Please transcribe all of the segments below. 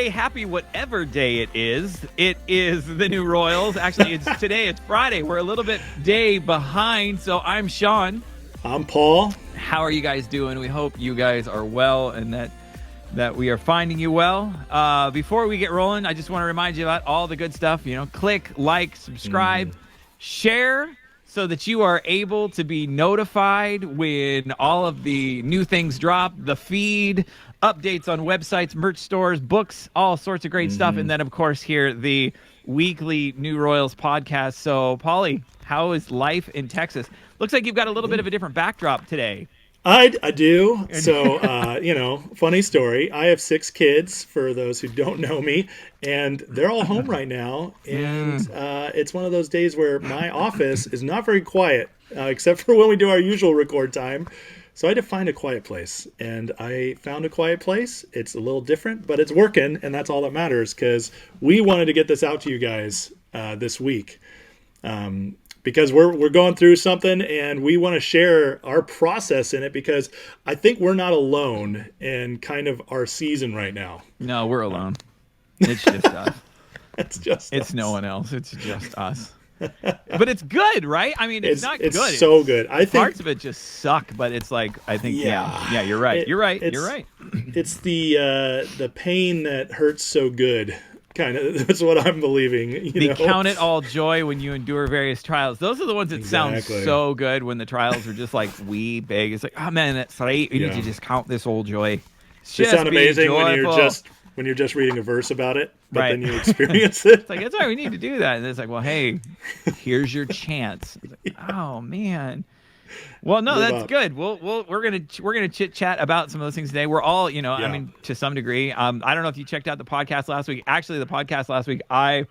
Day, happy whatever day it is. It is the New Royals. Actually, it's Friday. We're a little bit day behind. So I'm Sean. I'm Paul. How are you guys doing? We hope you guys are well and that we are finding you well. Before we get rolling, I just want to remind you about all the good stuff. Click, like, subscribe, share, so that you are able to be notified when all of the new things drop, the feed, updates on websites, merch stores, books, all sorts of great stuff. And then, of course, here, the weekly New Royals podcast. So, Paulie, how is life in Texas? Looks like you've got a little bit of a different backdrop today. I do. So, funny story. I have 6 kids, for those who don't know me, and they're all home right now. And it's one of those days where my office is not very quiet, except for when we do our usual record time. So I had to find a quiet place, and I found a quiet place. It's a little different, but it's working, and that's all that matters, because we wanted to get this out to you guys this week. Because we're going through something and we want to share our process in it, because I think we're not alone in kind of our season right now. No, we're alone. It's just us. It's us. No one else. It's just us. But it's good, right? I mean, it's not good. It's so good. I think parts of it just suck, but it's like, I think, yeah, you're right. You're right. It's the pain that hurts so good. Kind of, that's what I'm believing. Count it all joy when you endure various trials. Those are the ones that sound so good when the trials are just like wee big. It's like, oh man, that's right. You need to just count this old joy. They sound amazing when you're just reading a verse about it, but then you experience it. It's like, it's all right, we need to do that. And it's like, well, hey, here's your chance. It's like, oh man. Well, no, that's good. We're gonna chit chat about some of those things today. We're all, I mean, to some degree. I don't know if you checked out the podcast last week. Actually, the podcast last week, I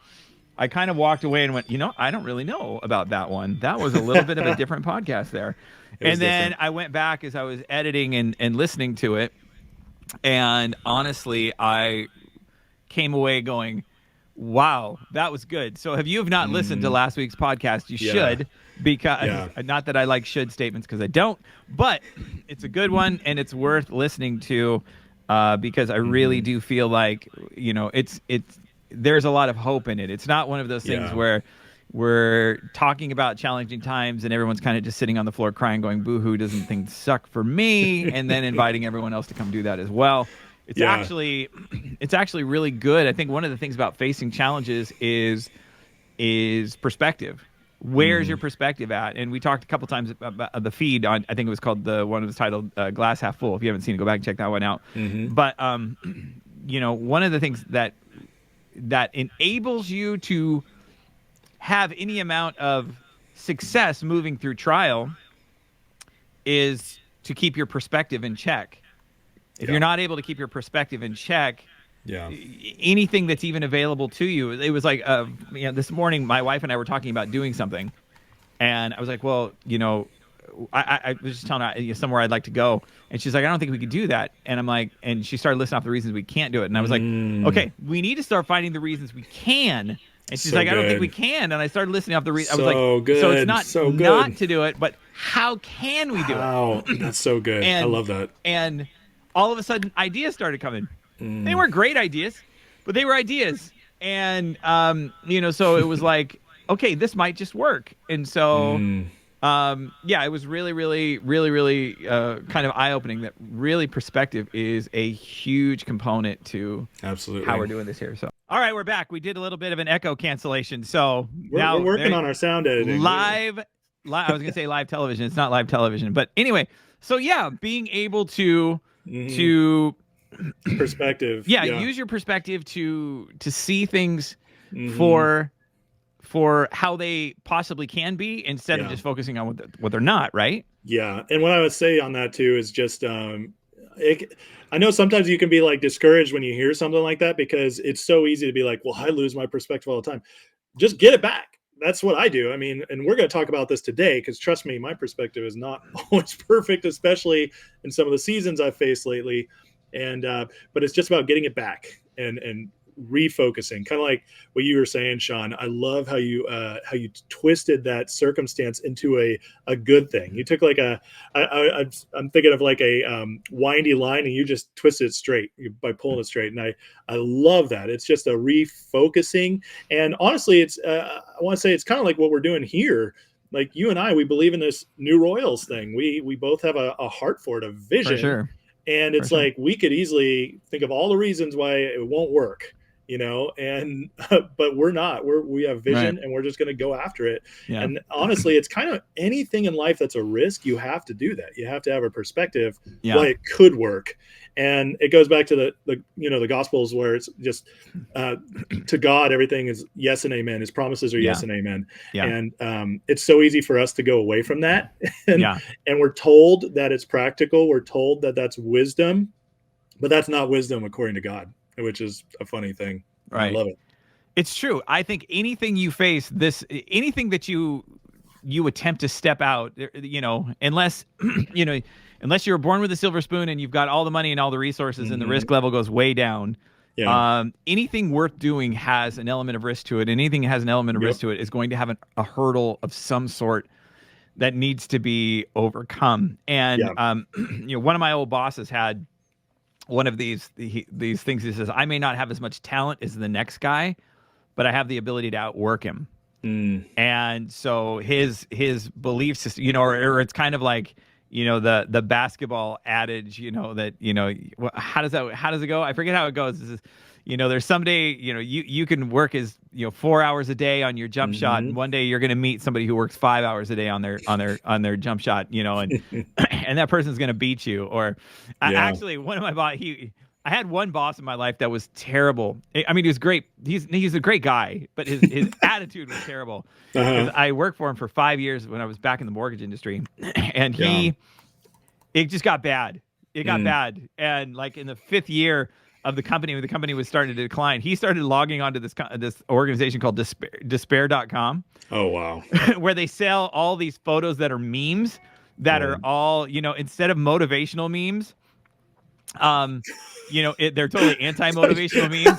kind of walked away and went, I don't really know about that one. That was a little bit of a different podcast there. And then different. I went back as I was editing and listening to it, and honestly, I came away going, wow, that was good. So if you have not listened to last week's podcast, you should. Because not that I like should statements, because I don't, but it's a good one and it's worth listening to, because I really do feel like it's there's a lot of hope in it. It's not one of those things where we're talking about challenging times and everyone's kind of just sitting on the floor crying, going, "Boo-hoo, doesn't things suck for me?" and then inviting everyone else to come do that as well. It's actually really good. I think one of the things about facing challenges is perspective. Where's your perspective at? And we talked a couple times about the feed on, I think it was called one was titled Glass Half Full. If you haven't seen it, go back and check that one out. But, one of the things that enables you to have any amount of success moving through trial is to keep your perspective in check. If you're not able to keep your perspective in check, anything that's even available to you. It was like, this morning, my wife and I were talking about doing something, and I was like, well, I was just telling her somewhere I'd like to go, and she's like, I don't think we could do that. And I'm like, and she started listing off the reasons we can't do it, and I was like, okay, we need to start finding the reasons we can. And she's like, I don't think we can. And I started listing off the reasons. I was like, good. So it's not not to do it, but how can we do it? That's so good. I love that. And all of a sudden, ideas started coming. They weren't great ideas, but they were ideas. And, so it was like, okay, this might just work. And so, it was really, really, really, really kind of eye-opening that really perspective is a huge component to how we're doing this here. So, all right, we're back. We did a little bit of an echo cancellation. So we're working on our sound editing. Live, I was going to say live television. It's not live television. But anyway, so being able to perspective. Use your perspective to see things for how they possibly can be, instead of just focusing on what they're not, right? Yeah. And what I would say on that too is just I know sometimes you can be like discouraged when you hear something like that, because it's so easy to be like, well, I lose my perspective all the time. Just get it back. That's what I do. I mean, and we're going to talk about this today, because trust me, my perspective is not always perfect, especially in some of the seasons I've faced lately. And but it's just about getting it back and refocusing, kind of like what you were saying, Sean. I love how you twisted that circumstance into a good thing. You took like I'm thinking of like a windy line, and you just twisted it straight by pulling it straight. And I love that. It's just a refocusing. And honestly, it's I want to say it's kind of like what we're doing here. Like you and I, we believe in this New Royals thing. We both have a heart for it, a For vision. sure. And it's like we could easily think of all the reasons why it won't work, and but we're not. We have vision, Right. and we're just going to go after it. Yeah. And honestly, it's kind of anything in life that's a risk. You have to do that. You have to have a perspective Yeah. why it could work. And it goes back to the Gospels, where it's just to God everything is yes and amen. His promises are yes and amen. Yeah. And it's so easy for us to go away from that. And we're told that it's practical. We're told that that's wisdom, but that's not wisdom according to God, which is a funny thing. Right. I love it. It's true. I think anything you face, anything that you attempt to step out, unless unless you're born with a silver spoon and you've got all the money and all the resources, and the risk level goes way down. Yeah. Anything worth doing has an element of risk to it, and anything that has an element of risk to it is going to have a hurdle of some sort that needs to be overcome. And one of my old bosses had one of these things. He says, "I may not have as much talent as the next guy, but I have the ability to outwork him." And so his belief system, or it's kind of like, the basketball adage, that, how does it go? I forget how it goes. This is, there's someday, you can work as, 4 hours a day on your jump shot, and one day you're going to meet somebody who works 5 hours a day on their jump shot, and and that person's going to beat you. Or actually, one of my I had one boss in my life that was terrible. I mean, he was great. He's a great guy, but his attitude was terrible. I worked for him for 5 years when I was back in the mortgage industry, and it just got bad. It got bad, and like in the 5th year of the company, when the company was starting to decline, he started logging onto this organization called Despair.com. Oh wow! Where they sell all these photos that are memes that are all, instead of motivational memes. They're totally anti-motivational memes,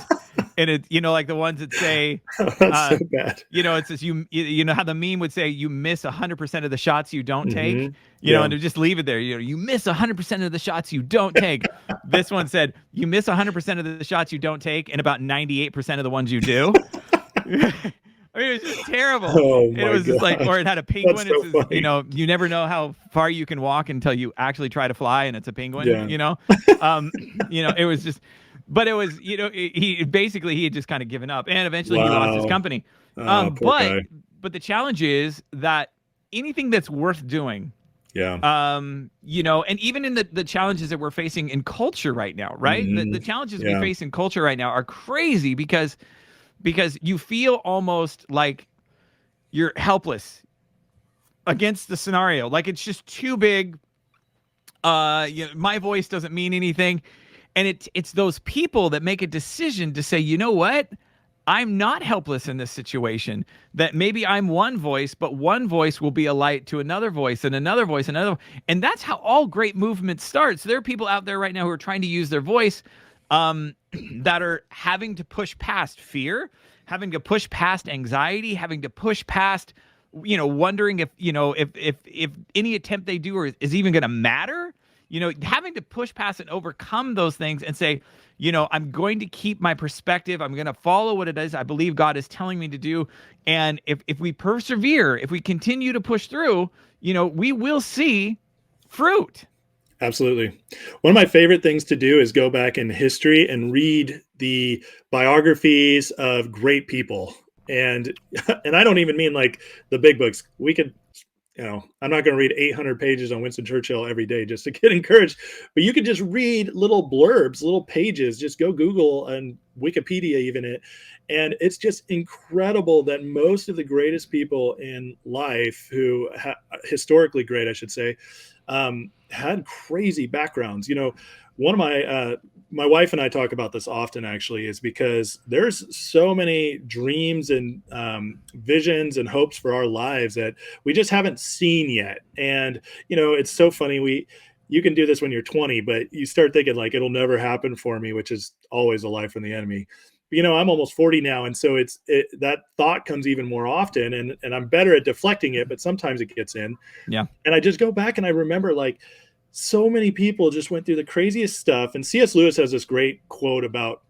and it, like the ones that say, that's so bad. It says you know how the meme would say you miss 100% of the shots you don't take, and to just leave it there. You miss 100% of the shots you don't take. This one said you miss 100% of the shots you don't take, and about 98% of the ones you do. I mean, it was just terrible. Oh it was just like, or it had a penguin. So it says, you never know how far you can walk until you actually try to fly, and it's a penguin. It was just, but it was, he had just kind of given up, and eventually he lost his company. But the challenge is that anything that's worth doing. And even in the challenges that we're facing in culture right now, right? The challenges we face in culture right now are crazy because you feel almost like you're helpless against the scenario. Like it's just too big. My voice doesn't mean anything. And it's those people that make a decision to say, you know what? I'm not helpless in this situation. That maybe I'm one voice, but one voice will be a light to another voice and another voice, and another. And that's how all great movements start. So there are people out there right now who are trying to use their voice that are having to push past fear, having to push past anxiety, having to push past, wondering if any attempt they do is even going to matter, having to push past and overcome those things and say, I'm going to keep my perspective. I'm going to follow what it is I believe God is telling me to do. And if we persevere, if we continue to push through, we will see fruit. Absolutely. One of my favorite things to do is go back in history and read the biographies of great people. And I don't even mean like the big books. We could, I'm not going to read 800 pages on Winston Churchill every day just to get encouraged, but you could just read little blurbs, little pages, just go Google and Wikipedia even it. And it's just incredible that most of the greatest people in life who historically great, I should say, had crazy backgrounds. One of my wife and I talk about this often, actually, is because there's so many dreams and visions and hopes for our lives that we just haven't seen yet. And, it's so funny. You can do this when you're 20, but you start thinking like, it'll never happen for me, which is always a lie from the enemy. I'm almost 40 now, and so that thought comes even more often, and I'm better at deflecting it, but sometimes it gets in. Yeah. And I just go back and I remember, like, so many people just went through the craziest stuff. And C.S. Lewis has this great quote about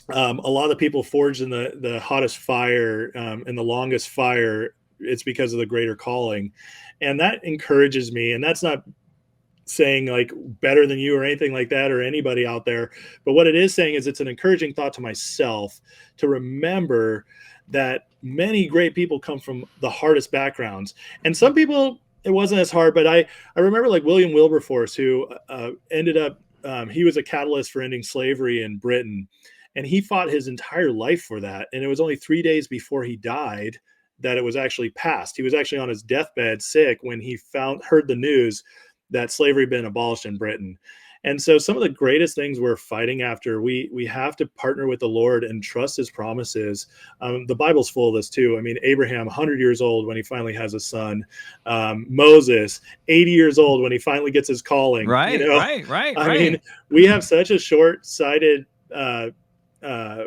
a lot of the people forged in the hottest fire, and the longest fire. It's because of the greater calling, and that encourages me. And that's not saying like better than you or anything like that, or anybody out there, but what it is saying is it's an encouraging thought to myself to remember that many great people come from the hardest backgrounds, and some people it wasn't as hard. But I remember like William Wilberforce, who ended up he was a catalyst for ending slavery in Britain, and he fought his entire life for that. And it was only 3 days before he died that it was actually passed. He was actually on his deathbed sick when he heard the news that slavery had been abolished in Britain. And so some of the greatest things we're fighting after, we have to partner with the Lord and trust his promises. The Bible's full of this too. I mean, Abraham, 100 years old when he finally has a son. Moses, 80 years old when he finally gets his calling. Right, right. I mean, we have such a short-sighted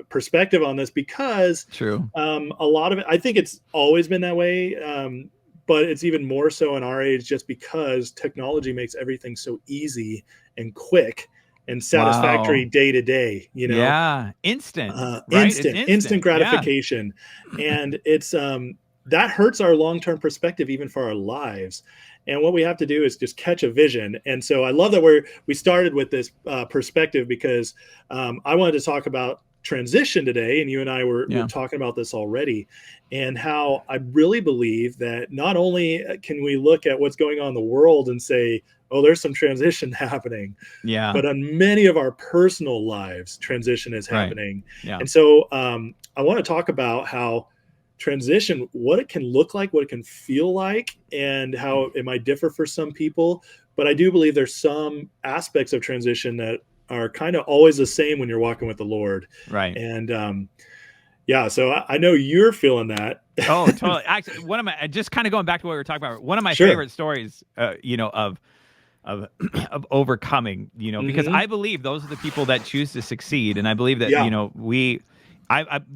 perspective on this because true. A lot of it, I think it's always been that way. But it's even more so in our age, just because technology makes everything so easy and quick and satisfactory day to day. Yeah, instant, right? instant gratification, and it's that hurts our long term perspective, even for our lives. And what we have to do is just catch a vision. And so I love that we started with this perspective, because I wanted to talk about transition today, and you and I were talking about this already, and how I really believe that not only can we look at what's going on in the world and say, oh, there's some transition happening, but on many of our personal lives, transition is happening. And so I want to talk about how transition, what it can look like, what it can feel like, and how it might differ for some people. But I do believe there's some aspects of transition that are kind of always the same when you're walking with the Lord. Right. And so I know you're feeling that. Oh, totally. Actually, one of my, just kind of going back to what we were talking about, one of my favorite stories, of overcoming, because I believe those are the people that choose to succeed. And I believe that,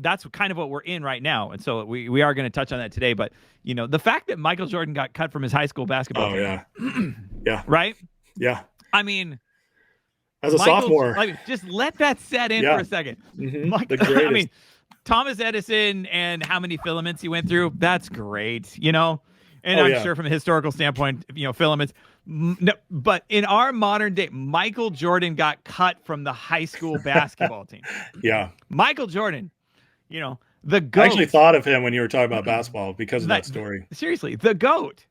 that's kind of what we're in right now. And so we are going to touch on that today. But, the fact that Michael Jordan got cut from his high school basketball team. Yeah. Right? Yeah. I mean, as a sophomore, just let that set in for a second. I mean, Thomas Edison and how many filaments he went through, that's great, And I'm sure from a historical standpoint, filaments. No, but in our modern day, Michael Jordan got cut from the high school basketball team. Yeah. Michael Jordan, the GOAT. I actually thought of him when you were talking about basketball because of that story. Seriously, the GOAT.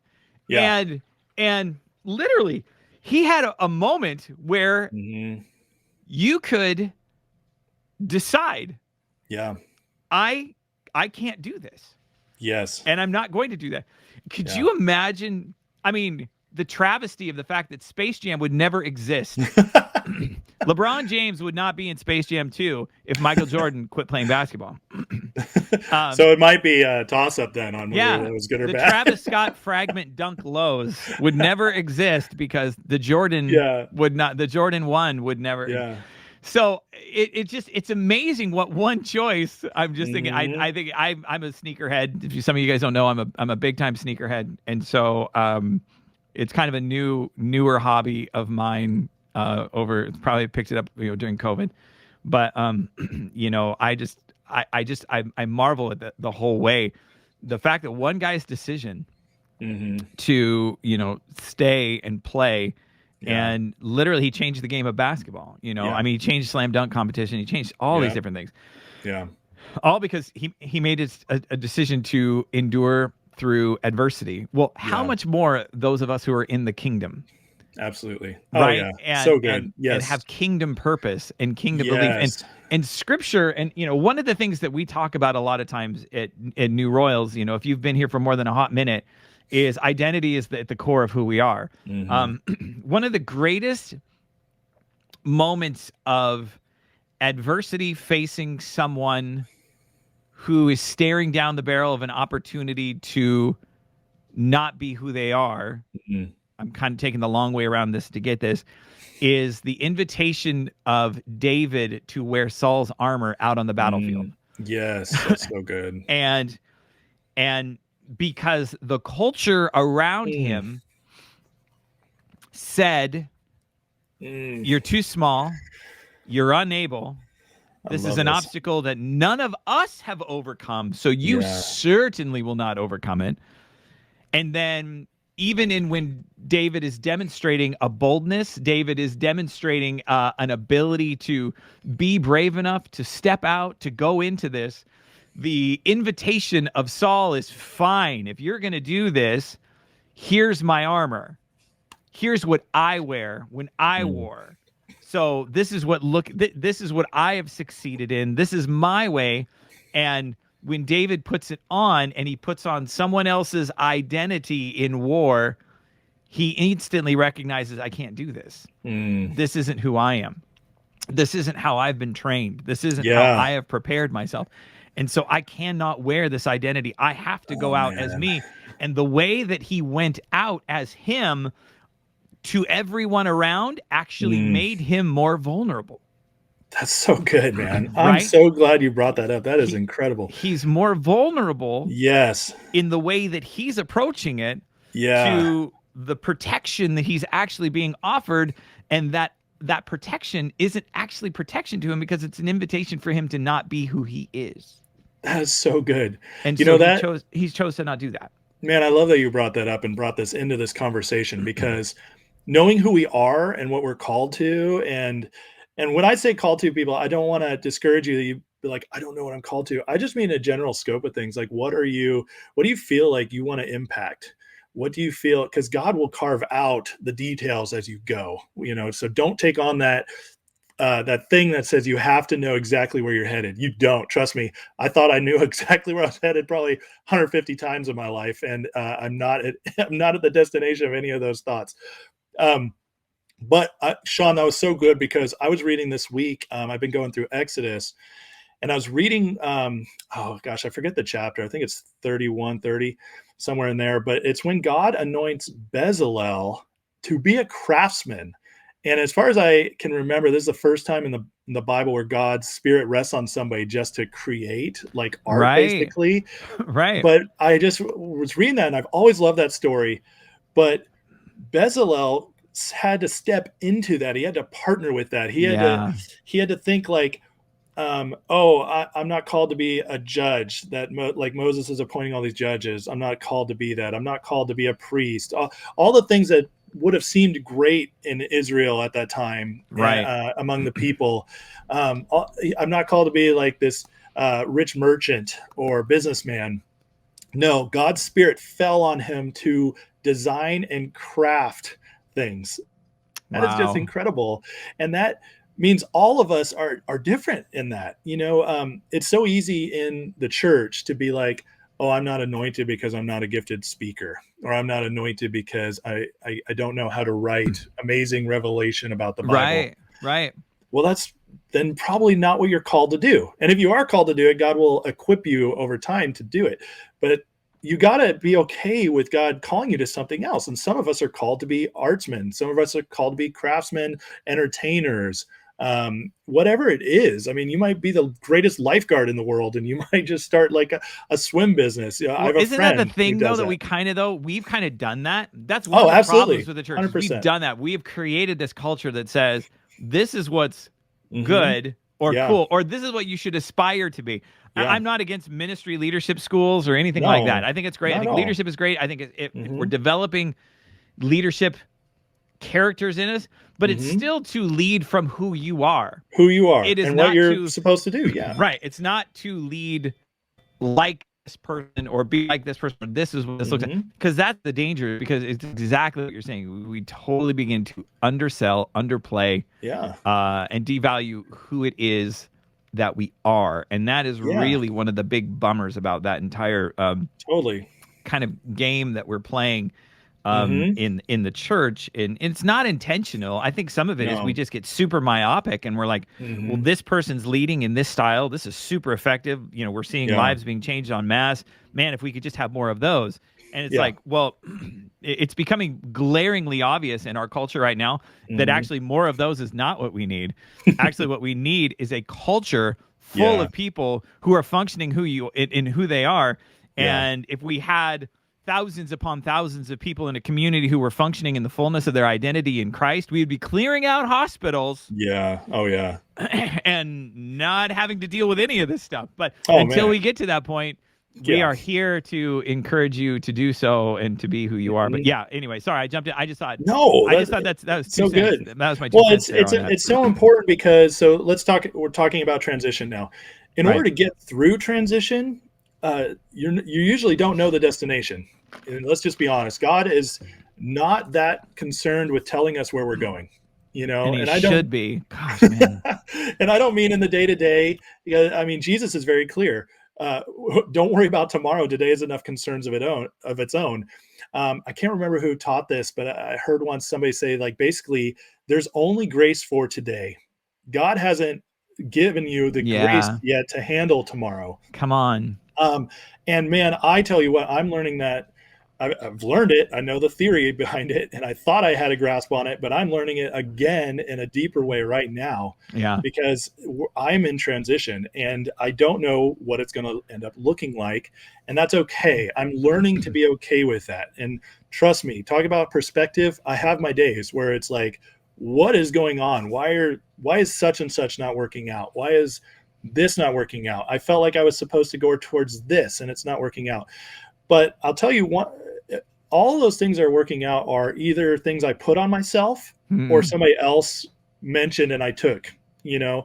Yeah. And literally, he had a moment where you could decide, I can't do this. Yes. And I'm not going to do that. Could you imagine, I mean, the travesty of the fact that Space Jam would never exist. LeBron James would not be in Space Jam 2 if Michael Jordan quit playing basketball. So it might be a toss-up then on whether it was good or bad. The Travis Scott fragment dunk lows would never exist because the Jordan would not. The Jordan 1 would never. Yeah. So it's amazing what one choice. I'm just thinking. I think I'm a sneakerhead. If some of you guys don't know, I'm a big time sneakerhead, and so it's kind of a newer hobby of mine. Probably picked it up during COVID, but I marvel at the whole way, the fact that one guy's decision to stay and play. And literally, he changed the game of basketball. I mean, he changed slam dunk competition. He changed all these different things. Yeah, all because he made a decision to endure through adversity. Well, how much more those of us who are in the kingdom? Absolutely, right? Oh, yeah. And, so good. And have kingdom purpose and kingdom belief and scripture. And one of the things that we talk about a lot of times at New Royals, if you've been here for more than a hot minute, is identity is at the core of who we are. One of the greatest moments of adversity facing someone who is staring down the barrel of an opportunity to not be who they are I'm kind of taking the long way around this to get this, is the invitation of David to wear Saul's armor out on the battlefield. Yes, that's so good. and because the culture around him said, you're too small, you're unable. This is an obstacle that none of us have overcome, so you certainly will not overcome it. And then even when David is demonstrating a boldness, David is demonstrating an ability to be brave enough to step out, to go into this. The invitation of Saul is, fine, if you're going to do this, here's my armor. Here's what I wear when I war. So this is what this is what I have succeeded in. This is my way. And when David puts it on, and he puts on someone else's identity in war, he instantly recognizes, I can't do this. This isn't who I am. This isn't how I've been trained. This isn't how I have prepared myself. And so I cannot wear this identity. I have to go out as me. And the way that he went out as him to everyone around actually made him more vulnerable. That's so good, man. I'm so glad you brought that up. That is incredible. He's more vulnerable. Yes. In the way that he's approaching it. To the protection that he's actually being offered, and that protection isn't actually protection to him, because it's an invitation for him to not be who he is. That is so good. And so he chose to not do that. Man, I love that you brought that up and brought this into this conversation, because knowing who we are and what we're called to, and when I say called to, people, I don't want to discourage you that you be like, I don't know what I'm called to. I just mean a general scope of things. Like, what do you feel like you want to impact? What do you feel? Because God will carve out the details as you go, so don't take on that thing that says you have to know exactly where you're headed. You don't. Trust me. I thought I knew exactly where I was headed probably 150 times in my life. And I'm not at the destination of any of those thoughts. But Sean, that was so good, because I was reading this week. I've been going through Exodus, and I was reading, I forget the chapter. I think it's 30, somewhere in there. But it's when God anoints Bezalel to be a craftsman. And as far as I can remember, this is the first time in the Bible where God's Spirit rests on somebody just to create, like art, basically. Right. But I just was reading that, and I've always loved that story. But Bezalel had to step into that. He had to partner with that. He had to think like, I'm not called to be a judge, that like Moses is appointing all these judges. I'm not called to be that. I'm not called to be a priest. All the things that would have seemed great in Israel at that time, among the people. I'm not called to be like this rich merchant or businessman. No, God's Spirit fell on him to design and craft things. That is just incredible. And that means all of us are different in that. It's so easy in the church to be like, oh, I'm not anointed because I'm not a gifted speaker, or I'm not anointed because I don't know how to write amazing revelation about the Bible. Right. Well, that's then probably not what you're called to do. And if you are called to do it, God will equip you over time to do it. But you got to be okay with God calling you to something else. And some of us are called to be artsmen. Some of us are called to be craftsmen, entertainers, whatever it is. I mean, you might be the greatest lifeguard in the world, and you might just start like a swim business. Isn't that the thing though, that we've kind of done that? That's one of the problems with the church. 100%. We've done that. We have created this culture that says this is what's good or cool, or this is what you should aspire to be. I'm not against ministry leadership schools or anything like that. I think it's great. I think leadership is great. I think we're developing leadership characters in us, but it's still to lead from who you are. It is and not what you're supposed to do. Yeah. Right. It's not to lead like this person or be like this person. This is what this looks like. Because that's the danger, because it's exactly what you're saying. We totally begin to undersell, underplay, and devalue who it is that we are. And that is really one of the big bummers about that entire kind of game that we're playing in the church. And it's not intentional. I think some of it is we just get super myopic, and we're like, well, this person's leading in this style. This is super effective. We're seeing lives being changed en masse. Man, if we could just have more of those. And it's like, well, it's becoming glaringly obvious in our culture right now that actually more of those is not what we need. Actually, what we need is a culture full of people who are functioning in who they are. And if we had thousands upon thousands of people in a community who were functioning in the fullness of their identity in Christ, we would be clearing out hospitals. Yeah. Oh, yeah. And not having to deal with any of this stuff. But until we get to that point, we are here to encourage you to do so and to be who you are. But yeah, anyway, sorry, I jumped in. I just thought that was so good. That was my 2 cents. It's so important because let's talk. We're talking about transition now. In order to get through transition, you usually don't know the destination. And let's just be honest. God is not that concerned with telling us where we're going. And I should be. Gosh, man. And I don't mean in the day-to-day. I mean, Jesus is very clear. Don't worry about tomorrow. Today has enough concerns of its own. I can't remember who taught this, but I heard once somebody say, like, basically, there's only grace for today. God hasn't given you the grace yet to handle tomorrow. Come on. And man, I tell you what, I'm learning that. I've learned it. I know the theory behind it, and I thought I had a grasp on it, but I'm learning it again in a deeper way right now. Yeah. Because I'm in transition, and I don't know what it's going to end up looking like, and that's okay. I'm learning to be okay with that. And trust me, talk about perspective. I have my days where it's like, what is going on? Why is such and such not working out? Why is this not working out? I felt like I was supposed to go towards this, and it's not working out. But I'll tell you what. All those things that are working out are either things I put on myself or somebody else mentioned and I took, because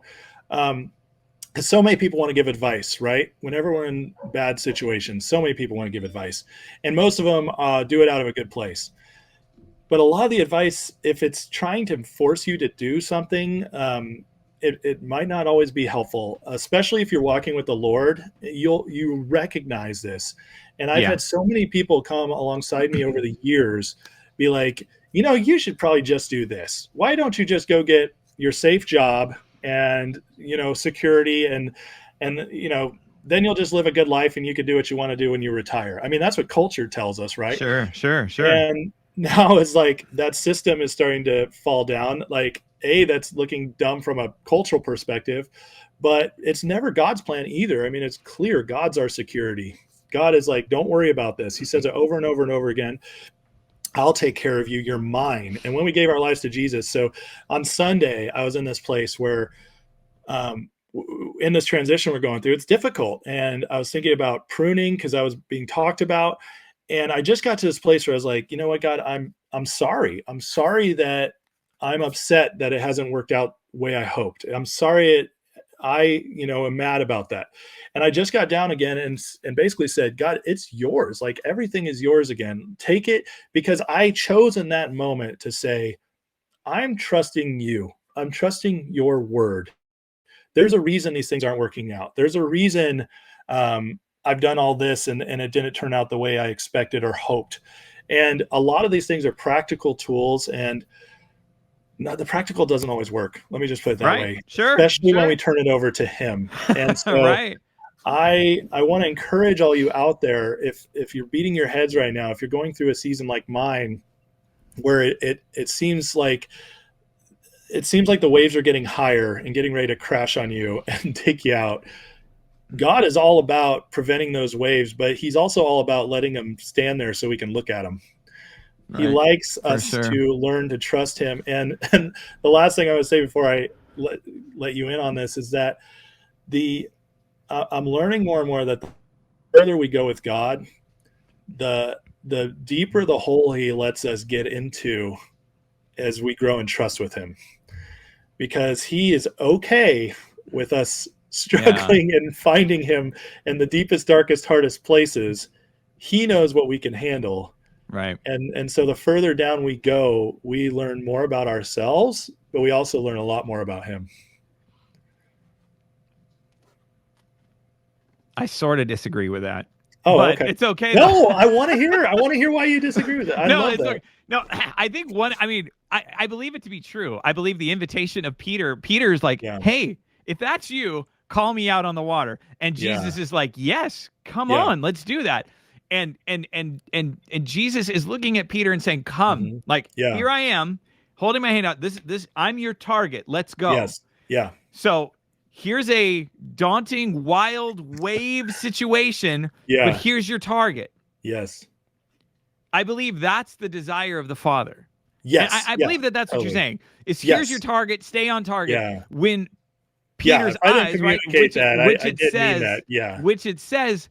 so many people want to give advice, right? Whenever we're in bad situations, so many people want to give advice, and most of them do it out of a good place. But a lot of the advice, if it's trying to force you to do something, it might not always be helpful, especially if you're walking with the Lord. You recognize this. And I've had so many people come alongside me over the years, be like, you should probably just do this. Why don't you just go get your safe job and, security and then you'll just live a good life and you can do what you want to do when you retire. I mean, that's what culture tells us, right? Sure. And now it's like that system is starting to fall down. Like, that's looking dumb from a cultural perspective, but it's never God's plan either. I mean, it's clear God's our security. God is like, don't worry about this. He says it over and over and over again. I'll take care of you. You're mine. And when we gave our lives to Jesus, so on Sunday, I was in this place where in this transition we're going through, it's difficult. And I was thinking about pruning because I was being talked about. And I just got to this place where I was like, you know what, God, I'm sorry. I'm sorry that I'm upset that it hasn't worked out the way I hoped. I'm sorry I am mad about that. And I just got down again and basically said, God, it's yours. Like, everything is yours again. Take it, because I chose in that moment to say, I'm trusting you. I'm trusting your word. There's a reason these things aren't working out. There's a reason I've done all this and it didn't turn out the way I expected or hoped. And a lot of these things are practical tools, and the practical doesn't always work. Let me just put it that way. Sure. Especially when we turn it over to him. And so I want to encourage all you out there, if you're beating your heads right now, if you're going through a season like mine, where it seems like the waves are getting higher and getting ready to crash on you and take you out. God is all about preventing those waves, but he's also all about letting them stand there so we can look at them. He likes us to learn to trust him. And the last thing I would say before I let you in on this is that I'm learning more and more that the further we go with God, the deeper the hole he lets us get into as we grow in trust with him, because he is okay with us struggling and finding him in the deepest, darkest, hardest places. He knows what we can handle. Right. And so the further down we go, we learn more about ourselves, but we also learn a lot more about him. I sort of disagree with that. Oh, but okay. It's okay. No, I want to hear why you disagree with it. I love that. Okay. No, I think I believe it to be true. I believe the invitation of Peter's like, hey, if that's you, call me out on the water. And Jesus is like, yes, come on, let's do that. and Jesus is looking at Peter and saying, "Come, like Yeah. here I am, holding my hand out. This I'm your target. Let's go." Yes. Yeah. So here's a daunting, wild wave situation, but Yeah. here's your target. Yes. I believe that's the desire of the Father. And Yes. I Yeah. believe that that's what you're Totally. saying. Is here's your Yes. target, stay on target. Yeah. When Yeah. Peter's If I didn't eyes, right? communicate that, Which I it did mean says, that. Yeah. which it says,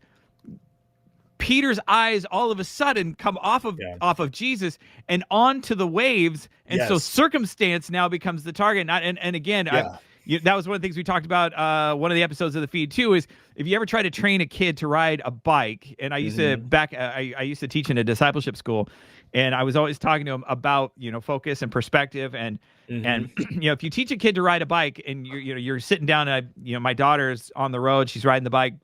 Peter's eyes all of a sudden come off Yeah. of Jesus and onto the waves, and so Yes. circumstance now becomes the target. And again, Yeah. that was one of the things we talked about. One of the episodes of the feed too is if you ever try to train a kid to ride a bike, and I used to I used to teach in a discipleship school, and I was always talking to them about focus and perspective and. And if you teach a kid to ride a bike, and you're sitting down, and my daughter's on the road, she's riding the bike.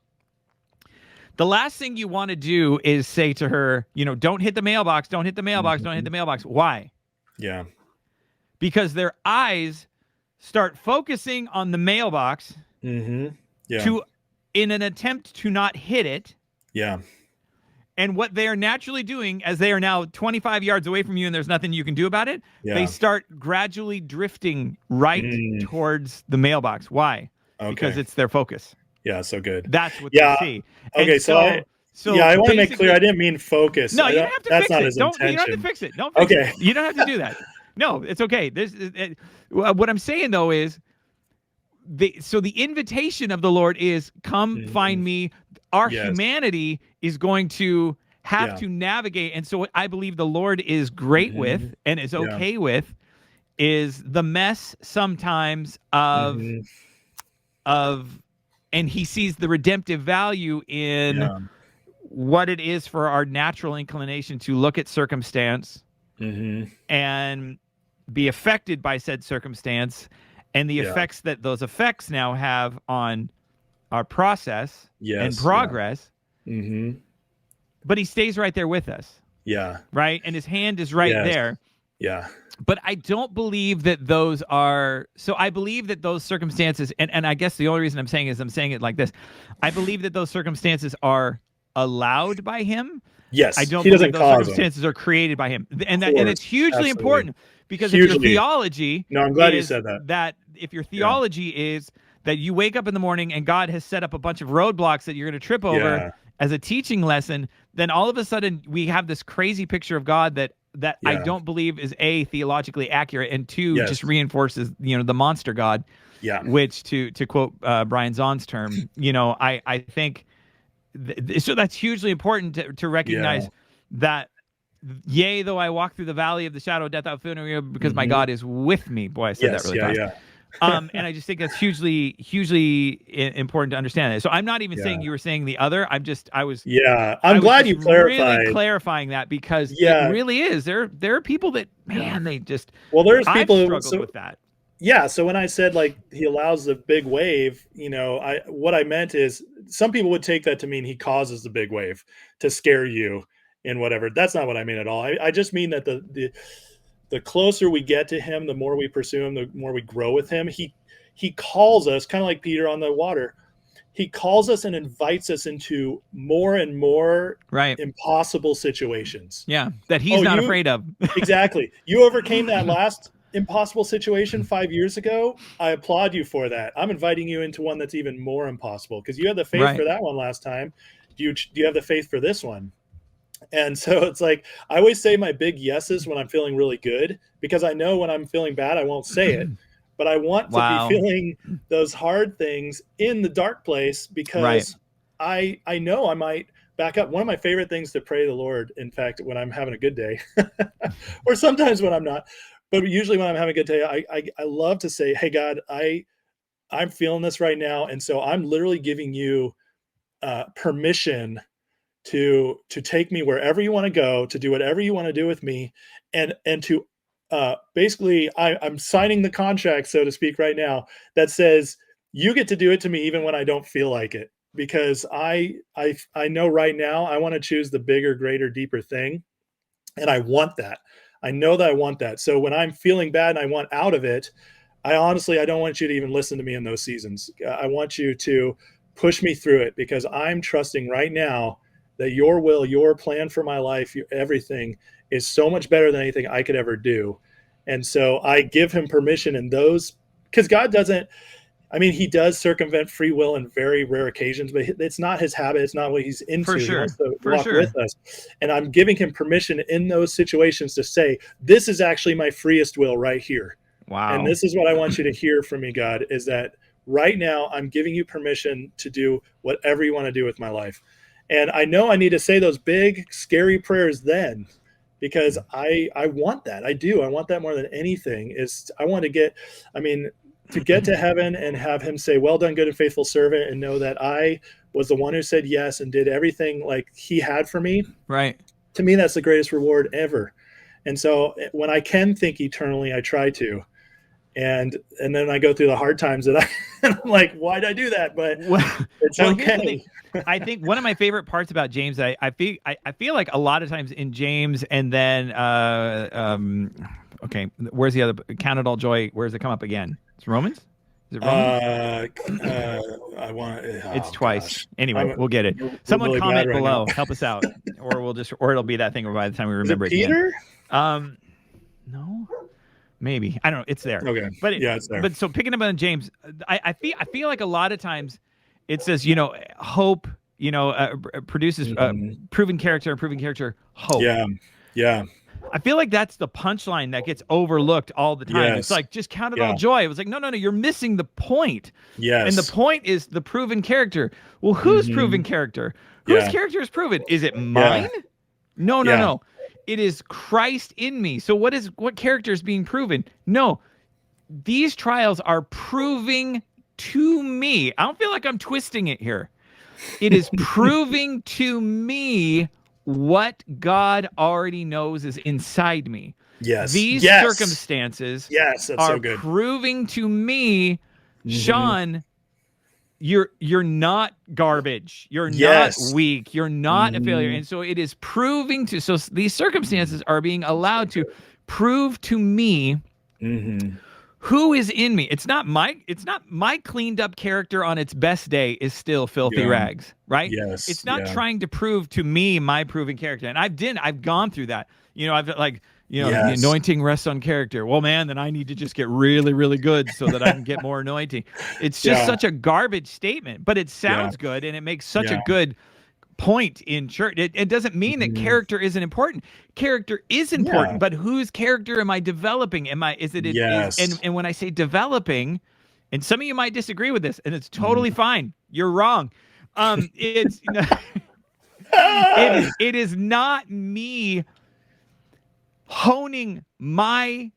The last thing you want to do is say to her, don't hit the mailbox, don't hit the mailbox, don't hit the mailbox. Why? Yeah. Because their eyes start focusing on the mailbox Yeah. in an attempt to not hit it. Yeah. And what they are naturally doing, as they are now 25 yards away from you and there's nothing you can do about it, they start gradually drifting right towards the mailbox. Why? Okay. Because it's their focus. Yeah, so good. That's what they see. Okay, and so I want to make clear I didn't mean focus. No, you don't have to that's fix not it. his You intention. don't have to fix it. Don't fix Okay. it. You don't have to do that. No, it's okay. What I'm saying though is the invitation of the Lord is come find me. Our humanity is going to have to navigate. And so what I believe the Lord is great with and is okay with is the mess sometimes of and he sees the redemptive value in what it is for our natural inclination to look at circumstance and be affected by said circumstance and the effects that those effects now have on our process and progress. But he stays right there with us. Yeah. Right? And his hand is right there. Yeah. But I don't believe that those are so I believe that those circumstances and I guess the only reason I'm saying it like this. I believe that those circumstances are allowed by him. Yes. I don't believe those circumstances are created by him. And it's hugely important because if your theology I'm glad you said that. That if your theology is that you wake up in the morning and God has set up a bunch of roadblocks that you're going to trip over as a teaching lesson, then all of a sudden we have this crazy picture of God that I don't believe is A, theologically accurate, and two, just reinforces, the monster God. Yeah. Which to quote Brian Zahn's term, I think so that's hugely important to recognize that yea, though I walk through the valley of the shadow of death, I'll fear no evil because my God is with me. Boy, I said that really fast. And I just think that's hugely important to understand it. So I'm not even saying you were saying the other. I'm glad you clarified. Really clarifying that because it really is. There are people that they just there's people who struggled with that. Yeah, so when I said like he allows the big wave, what I meant is some people would take that to mean he causes the big wave to scare you and whatever. That's not what I mean at all. I just mean that the closer we get to him, the more we pursue him, the more we grow with him. He calls us, kind of like Peter on the water. He calls us and invites us into more and more impossible situations. Yeah, that he's not afraid of. Exactly. You overcame that last impossible situation 5 years ago. I applaud you for that. I'm inviting you into one that's even more impossible because you had the faith for that one last time. Do you have the faith for this one? And so it's like I always say my big yeses when I'm feeling really good because I know when I'm feeling bad I won't say it, but I want to be feeling those hard things in the dark place because I know I might back up. One of my favorite things to pray to the Lord, in fact, when I'm having a good day, or sometimes when I'm not, but usually when I'm having a good day, I love to say, "Hey God, I'm feeling this right now, and so I'm literally giving you permission to take me wherever you want to go, to do whatever you want to do with me, and to basically I'm signing the contract, so to speak, right now that says you get to do it to me even when I don't feel like it, because I know right now I want to choose the bigger, greater, deeper thing, and I want that. I know that I want that. So when I'm feeling bad and I want out of it, I don't want you to even listen to me in those seasons. I want you to push me through it because I'm trusting right now that your will, your plan for my life, everything is so much better than anything I could ever do. And so I give him permission in those, because God doesn't, I mean, he does circumvent free will in very rare occasions, but it's not his habit. It's not what he's into. For sure. He wants to For walk sure. with us. And I'm giving him permission in those situations to say, this is actually my freest will right here. Wow. And this is what I want you to hear from me, God, is that right now I'm giving you permission to do whatever you want to do with my life. And I know I need to say those big, scary prayers then, because I want that. I do. I want that more than anything. Is I want to get, I mean, to get to heaven and have him say, well done, good and faithful servant, and know that I was the one who said yes and did everything like he had for me. Right. To me, that's the greatest reward ever. And so when I can think eternally, I try to. And then I go through the hard times that I'm like, why'd I do that? But it's okay. I think one of my favorite parts about James, I feel like a lot of times in James, and then okay, where's the other? Count it all joy. Where's it come up again? It's Romans. Is it Romans? I want. It's twice. Gosh. Anyway, we'll get it. Someone really comment below, help us out, or it'll be that thing by the time we remember it. Peter? Again. No. Maybe. I don't know. It's there. Okay. But it's there. But so picking up on James, I feel like a lot of times it says, hope, produces proven character, hope. Yeah. I feel like that's the punchline that gets overlooked all the time. Yes. It's like, just count it all joy. It was like, no, you're missing the point. Yes. And the point is the proven character. Well, whose proven character? Whose character is proven? Is it mine? Yeah. No. It is Christ in me. So what character is being proven? No, these trials are proving to me. I don't feel like I'm twisting it here. It is proving to me what God already knows is inside me. Yes. These circumstances are so good. proving to me, Sean, you're not garbage. You're not weak. You're not a failure. And so it is proving to, so these circumstances are being allowed to prove to me who is in me. It's not my cleaned up character on its best day is still filthy rags, right? Yes. It's not trying to prove to me my proven character. And I've gone through that. The anointing rests on character. Well, man, then I need to just get really, really good so that I can get more anointing. It's just such a garbage statement, but it sounds good and it makes such a good point in church. It doesn't mean that character isn't important. Character is important, but whose character am I developing? And when I say developing, and some of you might disagree with this, and it's totally fine. You're wrong. It's it is not me honing my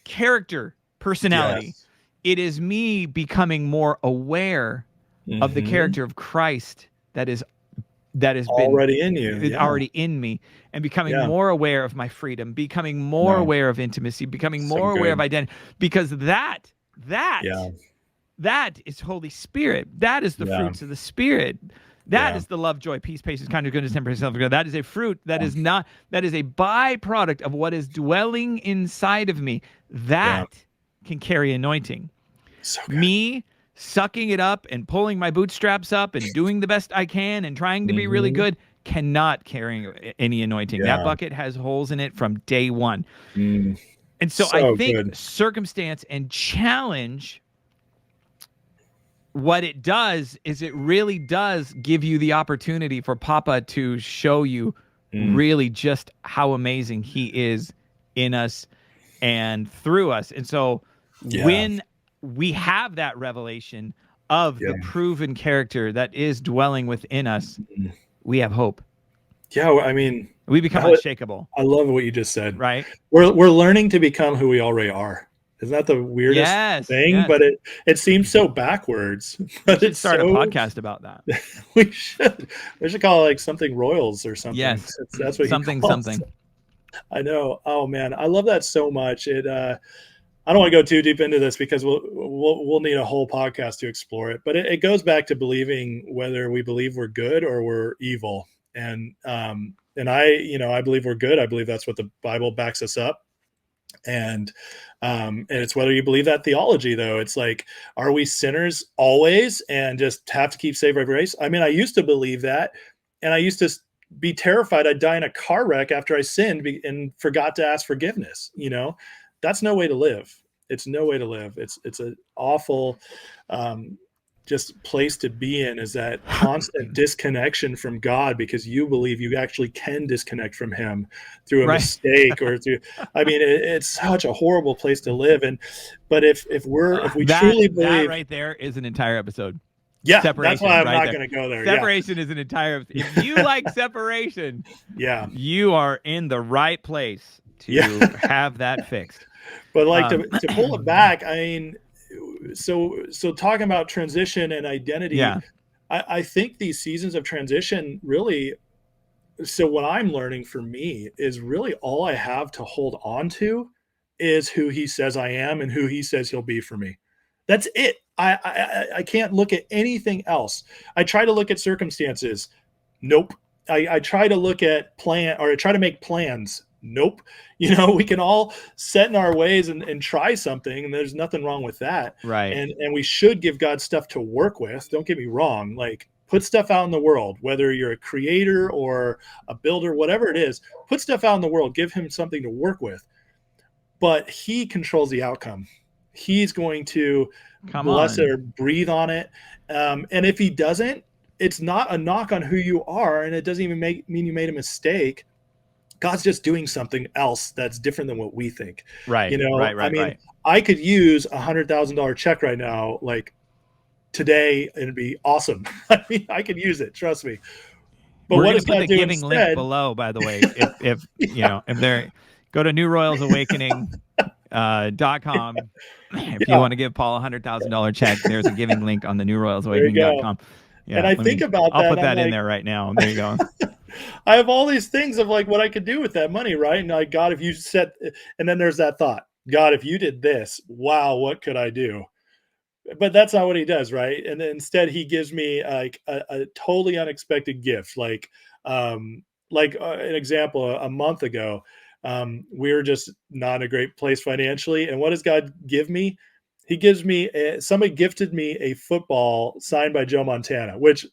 character personality. It is me becoming more aware of the character of Christ that has already in you, already in me, and becoming more aware of my freedom, becoming more aware of intimacy, becoming more aware of identity, because that is Holy Spirit. That is the fruits of the Spirit. That is the love, joy, peace, patience, kindness, goodness, temperance, self-control. That is a fruit. That is not. That is a byproduct of what is dwelling inside of me. That can carry anointing. So good. Me sucking it up and pulling my bootstraps up and doing the best I can and trying to be really good cannot carry any anointing. That bucket has holes in it from day one. And so I think circumstance and challenge, what it does is it really does give you the opportunity for Papa to show you really just how amazing he is in us and through us. And so when we have that revelation of the proven character that is dwelling within us, we have hope. Yeah, I mean, we become unshakable. I love what you just said. Right? We're learning to become who we already are. Isn't that the weirdest thing? Yes. But it seems so backwards. But we should start a podcast about that. We should call it like something Royals or something. Yes, that's what something. I know. Oh man, I love that so much. I don't want to go too deep into this because we'll need a whole podcast to explore it. But it goes back to believing whether we believe we're good or we're evil. And I believe we're good. I believe that's what the Bible backs us up. And it's whether you believe that theology, though. It's like, are we sinners always and just have to keep saved by grace? I mean, I used to believe that, and I used to be terrified I'd die in a car wreck after I sinned and forgot to ask forgiveness. That's no way to live. It's no way to live. It's an awful just place to be in, is that constant disconnection from God, because you believe you actually can disconnect from him through a mistake or through, it's such a horrible place to live. But if we truly believe, that right there is an entire episode. Yeah, separation, that's why I'm not going to go there. Separation is an entire. If you like separation, you are in the right place to have that fixed. But to pull it back, so talking about transition and identity, I think these seasons of transition really. So what I'm learning for me is really all I have to hold on to is who he says I am and who he says he'll be for me. That's it. I can't look at anything else. I try to look at circumstances. Nope. I try to look at I try to make plans. Nope. We can all set in our ways and try something, and there's nothing wrong with that. Right. And we should give God stuff to work with. Don't get me wrong. Like, put stuff out in the world, whether you're a creator or a builder, whatever it is, put stuff out in the world, give him something to work with. But he controls the outcome. He's going to bless it or breathe on it. And if he doesn't, it's not a knock on who you are, and it doesn't even mean you made a mistake. God's just doing something else that's different than what we think. Right. Right. I could use $100,000 check right now, like today, and it'd be awesome. I could use it. Trust me. But we're going to put the giving link below, by the way. If if they're go to newroyalsawakening.com. If you want to give Paul $100,000 check, there's a giving link on the newroyalsawakening.com. Yeah, and I think about that. I'll put that in there right now. There you go. I have all these things of like what I could do with that money, right? And like, God, if you said, and then there's that thought, God, if you did this, wow, what could I do? But that's not what he does, right? And then instead he gives me like a totally unexpected gift. Like an example, a month ago, we were just not in a great place financially. And what does God give me? He gives me, somebody gifted me a football signed by Joe Montana, which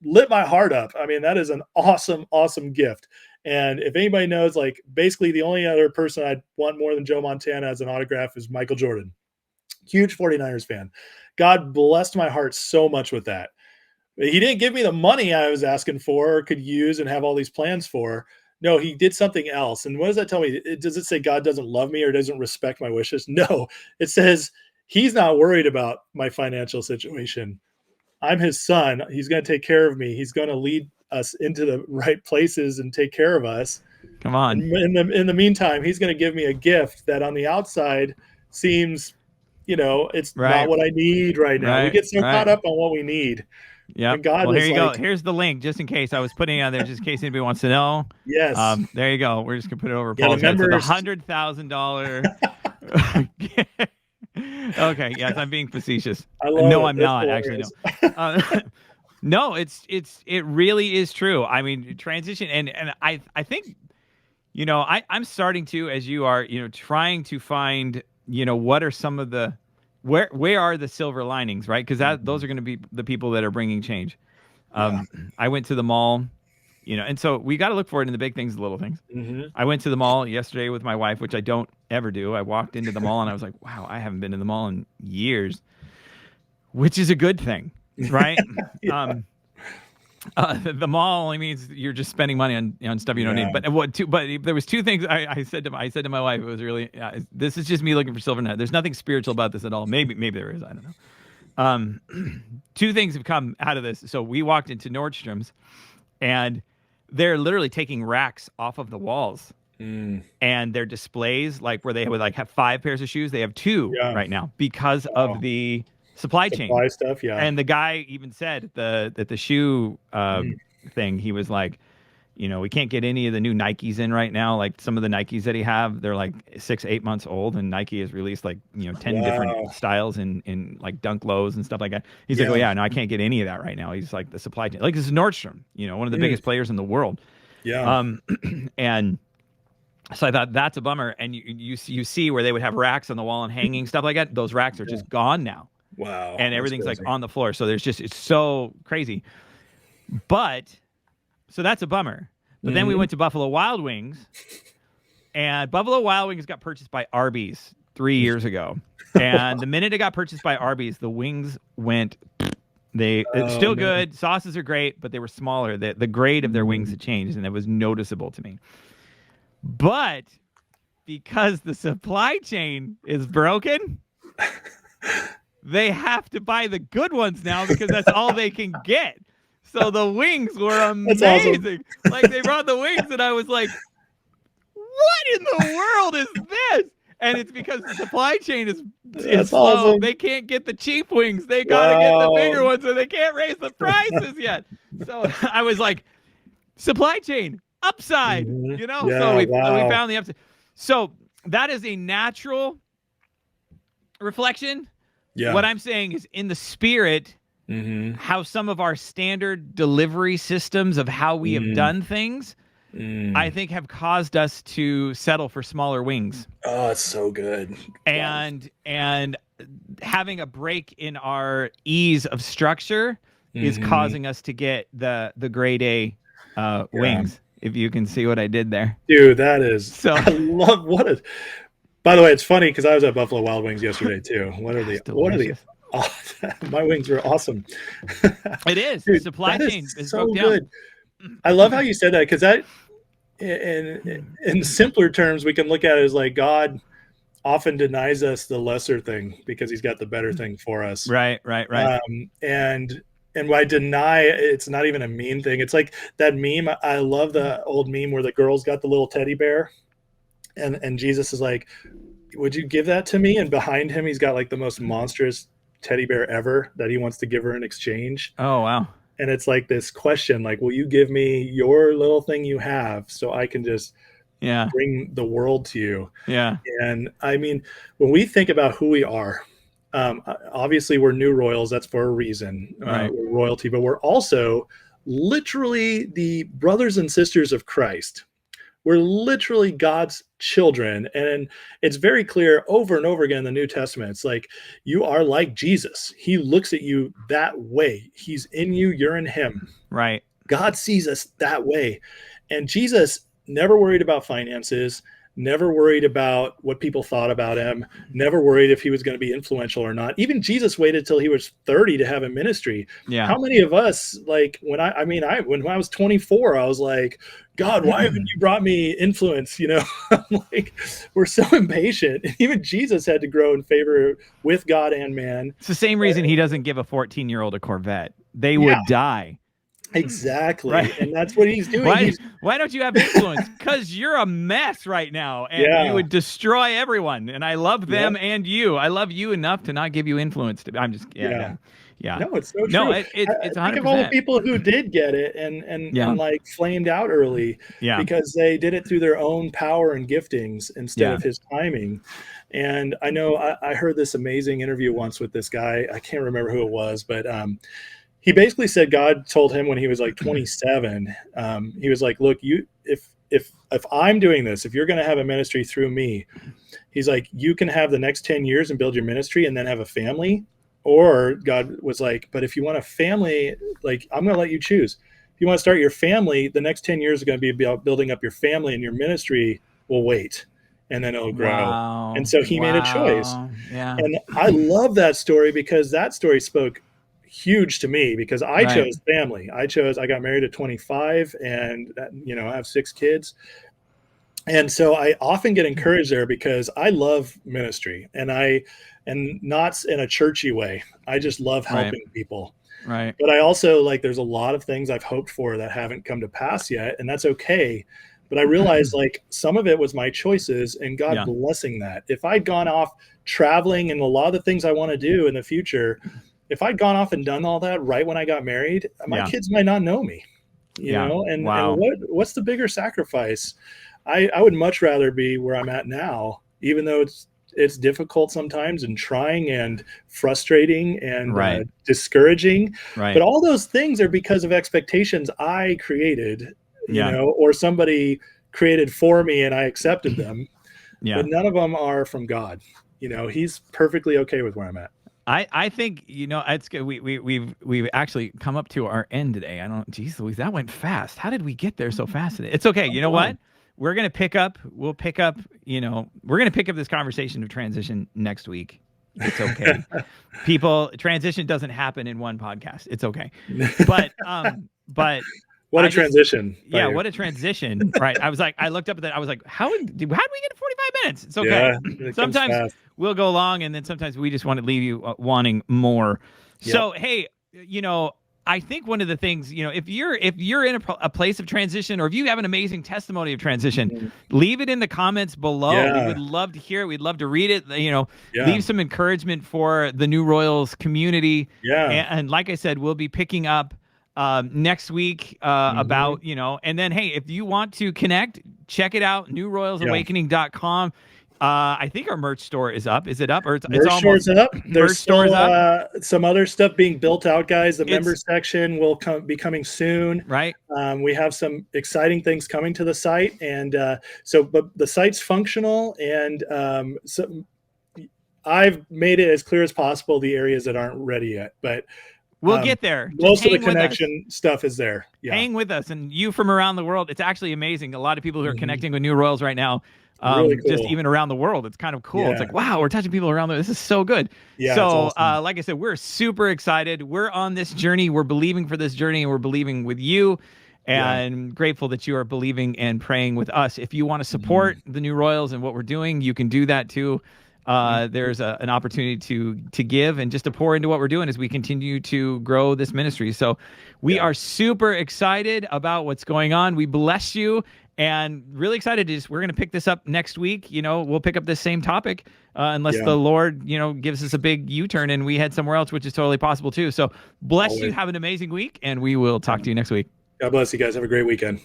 lit my heart up. That is an awesome, awesome gift. And if anybody knows, like, basically the only other person I'd want more than Joe Montana as an autograph is Michael Jordan. Huge 49ers fan. God blessed my heart so much with that. He didn't give me the money I was asking for or could use and have all these plans for. No, he did something else. And what does that tell me? Does it say God doesn't love me or doesn't respect my wishes? No, it says he's not worried about my financial situation. I'm his son. He's going to take care of me. He's going to lead us into the right places and take care of us. Come on. In the meantime, he's going to give me a gift that on the outside seems, it's not what I need right now. We get so caught up on what we need. Yeah. Well, here you go. Here's the link, just in case. I was putting it on there, just in case anybody wants to know. Yes. There you go. We're just gonna put it over Paul's head. So the $100,000. Okay. Yes, I'm being facetious. No, I'm not actually. No. No, it really is true. Transition, and I think, I'm starting to, as you are, trying to find, what are some of the. Where are the silver linings, right? Because those are going to be the people that are bringing change. I went to the mall, and so we got to look for it in the big things, the little things. Mm-hmm. I went to the mall yesterday with my wife, which I don't ever do. I walked into the mall and I was like, wow, I haven't been to the mall in years, which is a good thing, right? The mall only means you're just spending money on stuff you don't need. But there was two things I said to my wife. It was really this is just me looking for silver net. There's nothing spiritual about this at all. Maybe there is. I don't know. Two things have come out of this. So we walked into Nordstrom's, and they're literally taking racks off of the walls, and their displays, like where they would have 5 pairs of shoes, they have 2 right now because of the supply chain stuff. Yeah. And the guy even said that the shoe thing, he was like, we can't get any of the new Nikes in right now. Like some of the Nikes that he have, they're like 6-8 months old, and Nike has released 10 different styles in like dunk lows and stuff like that. He's like, no, I can't get any of that right now. He's like, the supply chain, like this is Nordstrom, one of the biggest players in the world. Yeah. And so I thought that's a bummer. And you see where they would have racks on the wall and hanging stuff like that. Those racks are just gone now. Wow. And everything's like on the floor. So it's so crazy. But so that's a bummer. But then we went to Buffalo Wild Wings, and Buffalo Wild Wings got purchased by Arby's 3 years ago. And the minute it got purchased by Arby's, the wings went. It's still good. Sauces are great, but they were smaller. The grade of their wings had changed, and it was noticeable to me. But because the supply chain is broken, they have to buy the good ones now because that's all they can get. So the wings were amazing. Awesome. Like, they brought the wings, and I was like, what in the world is this? And it's because the supply chain is slow. Awesome. They can't get the cheap wings. They got to get the bigger ones, so they can't raise the prices yet. So I was like, supply chain, upside, you know? Yeah, so we found the upside. So that is a natural reflection. Yeah. What I'm saying is, in the spirit, how some of our standard delivery systems of how we have done things, I think, have caused us to settle for smaller wings. Oh, it's so good. And having a break in our ease of structure is causing us to get the grade A wings. If you can see what I did there, dude, that is so. I love By the way, it's funny because I was at Buffalo Wild Wings yesterday too. What are the? Oh, my wings were awesome. It is. Dude, supply chain is so good. I love how you said that, because that, in simpler terms, we can look at it as like God often denies us the lesser thing because he's got the better thing for us. Right. And by deny, it's not even a mean thing. It's like that meme. I love the old meme where the girl's got the little teddy bear, and Jesus is like, would you give that to me? And behind him, he's got like the most monstrous teddy bear ever that he wants to give her in exchange. Oh, wow. And it's like this question, like, will you give me your little thing you have so I can just bring the world to you? Yeah. And I mean, when we think about who we are, obviously we're new royals. That's for a reason. Right. We're royalty, but we're also literally the brothers and sisters of Christ. We're literally God's children. And it's very clear over and over again in the New Testament. It's like, you are like Jesus. He looks at you that way. He's in you, you're in him. Right. God sees us that way. And Jesus never worried about finances, never worried about what people thought about him, never worried if he was going to be influential or not. Even Jesus waited till he was 30 to have a ministry. Yeah. How many of us, like, when I was 24, I was like, God, why haven't you brought me influence? You know, like, we're so impatient. Even Jesus had to grow in favor with God and man. It's the same reason he doesn't give a 14-year-old a Corvette. They would die. Exactly. Right. And that's what he's doing. Why don't you have influence? Because you're a mess right now, and you would destroy everyone. And I love them and you. I love you enough to not give you influence. I'm just Yeah. No, it's so true. No, it's 100%. Think of all the people who did get it and like flamed out early because they did it through their own power and giftings instead of his timing. And I know I heard this amazing interview once with this guy. I can't remember who it was, but he basically said God told him when he was like 27, he was like, look, if I'm doing this, if you're going to have a ministry through me, he's like, you can have the next 10 years and build your ministry and then have a family. Or God was like, but if you want a family, like, I'm going to let you choose. If you want to start your family, the next 10 years are going to be about building up your family, and your ministry will wait, and then it'll grow. Wow. And so he made a choice. Yeah. And I love that story because that story spoke huge to me, because I chose family. I got married at 25 and, I have 6 kids. And so I often get encouraged there because I love ministry, and not in a churchy way. I just love helping people. Right. But I also, like, there's a lot of things I've hoped for that haven't come to pass yet, and that's okay. But I realized, like, some of it was my choices and God blessing that. If I'd gone off traveling and a lot of the things I want to do in the future, if I'd gone off and done all that right when I got married, my kids might not know me, you know? And what's the bigger sacrifice? I would much rather be where I'm at now, even though it's difficult sometimes and trying and frustrating and discouraging. Right. But all those things are because of expectations I created, you know, or somebody created for me and I accepted them. But none of them are from God. You know, he's perfectly okay with where I'm at. I think, it's good. We've actually come up to our end today. Geez Louise, that went fast. How did we get there so fast today? It's okay. You know what? We're going to pick up, we're going to pick up this conversation of transition next week. It's okay. Transition doesn't happen in one podcast. It's okay. But what a transition. Yeah, what a transition. Right. I looked up at that. I was like, how did we get to 45 minutes? It's okay. Yeah, sometimes we'll go long, and then sometimes we just want to leave you wanting more. Yep. So, hey, I think one of the things, if you're in a place of transition, or if you have an amazing testimony of transition, leave it in the comments below. Yeah. We would love to hear it. We'd love to read it. Leave some encouragement for the New Royals community. Yeah. And like I said, we'll be picking up next week about, and then, hey, if you want to connect, check it out, newroyalsawakening.com. I think our merch store is up. Is it up? Or it's almost store's up. There's still some other stuff being built out, guys. The member section will be coming soon. Right. We have some exciting things coming to the site, and but the site's functional, and so I've made it as clear as possible the areas that aren't ready yet, but we'll get there. Most of the connection stuff is there. Yeah. Hang with us, and you from around the world. It's actually amazing. A lot of people who are connecting with New Royals right now. Really cool. Just even around the world, it's kind of cool. Yeah. It's like, wow, we're touching people around there. This is so good. Yeah, so awesome. Like I said, we're super excited. We're on this journey. We're believing for this journey, and we're believing with you, and grateful that you are believing and praying with us. If you want to support the New Royals and what we're doing, you can do that too. There's an opportunity to give and just to pour into what we're doing as we continue to grow this ministry. So we are super excited about what's going on. We bless you. And really excited we're going to pick this up next week. We'll pick up this same topic unless the Lord, gives us a big U-turn and we head somewhere else, which is totally possible too. So bless you. Have an amazing week, and we will talk to you next week. God bless you guys. Have a great weekend.